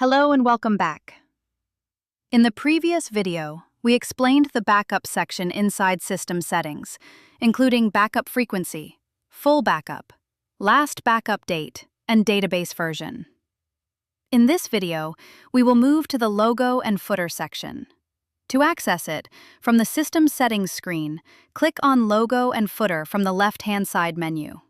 Hello and welcome back. In the previous video, we explained the backup section inside system settings, including backup frequency, full backup, last backup date, and database version. In this video, we will move to the logo and footer section. To access it, from the System Settings screen, click on Logo and Footer from the left-hand side menu.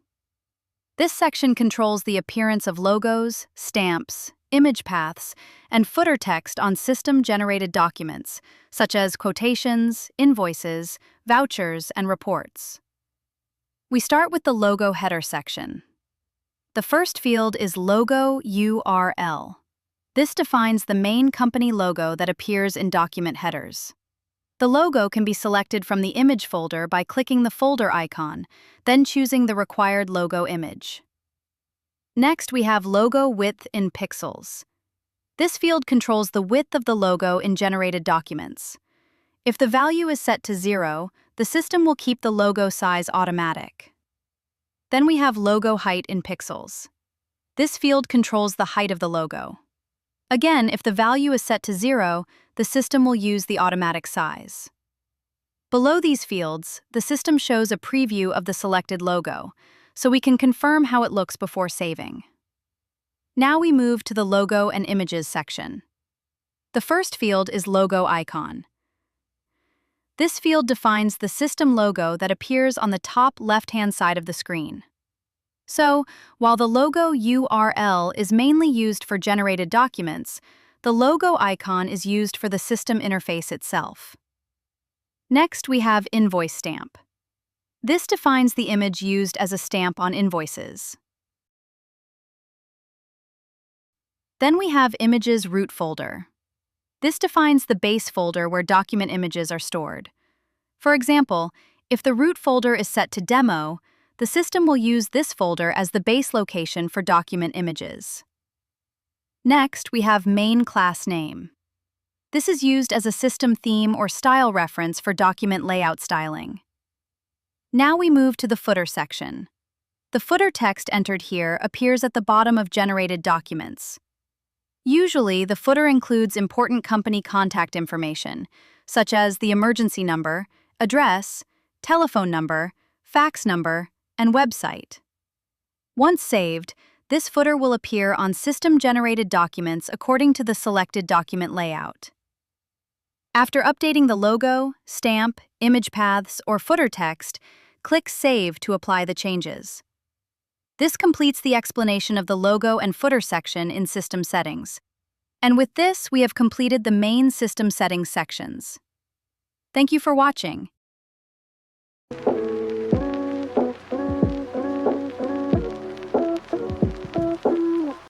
This section controls the appearance of logos, stamps, image paths, and footer text on system-generated documents, such as quotations, invoices, vouchers, and reports. We start with the logo header section. The first field is Logo URL. This defines the main company logo that appears in document headers. The logo can be selected from the image folder by clicking the folder icon, then choosing the required logo image. Next, we have Logo Width in Pixels. This field controls the width of the logo in generated documents. If the value is set to 0, the system will keep the logo size automatic. Then we have Logo Height in Pixels. This field controls the height of the logo. Again, if the value is set to 0, the system will use the automatic size. Below these fields, the system shows a preview of the selected logo, so we can confirm how it looks before saving. Now we move to the Logo and Images section. The first field is Logo Icon. This field defines the system logo that appears on the top left-hand side of the screen. So, while the logo URL is mainly used for generated documents, the logo icon is used for the system interface itself. Next, we have Invoice Stamp. This defines the image used as a stamp on invoices. Then we have Images Root folder. This defines the base folder where document images are stored. For example, if the root folder is set to Demo, the system will use this folder as the base location for document images. Next, we have Main Class Name. This is used as a system theme or style reference for document layout styling. Now we move to the footer section. The footer text entered here appears at the bottom of generated documents. Usually, the footer includes important company contact information, such as the emergency number, address, telephone number, fax number, and website. Once saved, this footer will appear on system-generated documents according to the selected document layout. After updating the logo, stamp, image paths, or footer text, click Save to apply the changes. This completes the explanation of the logo and footer section in System Settings. And with this, we have completed the main System Settings sections. Thank you for watching.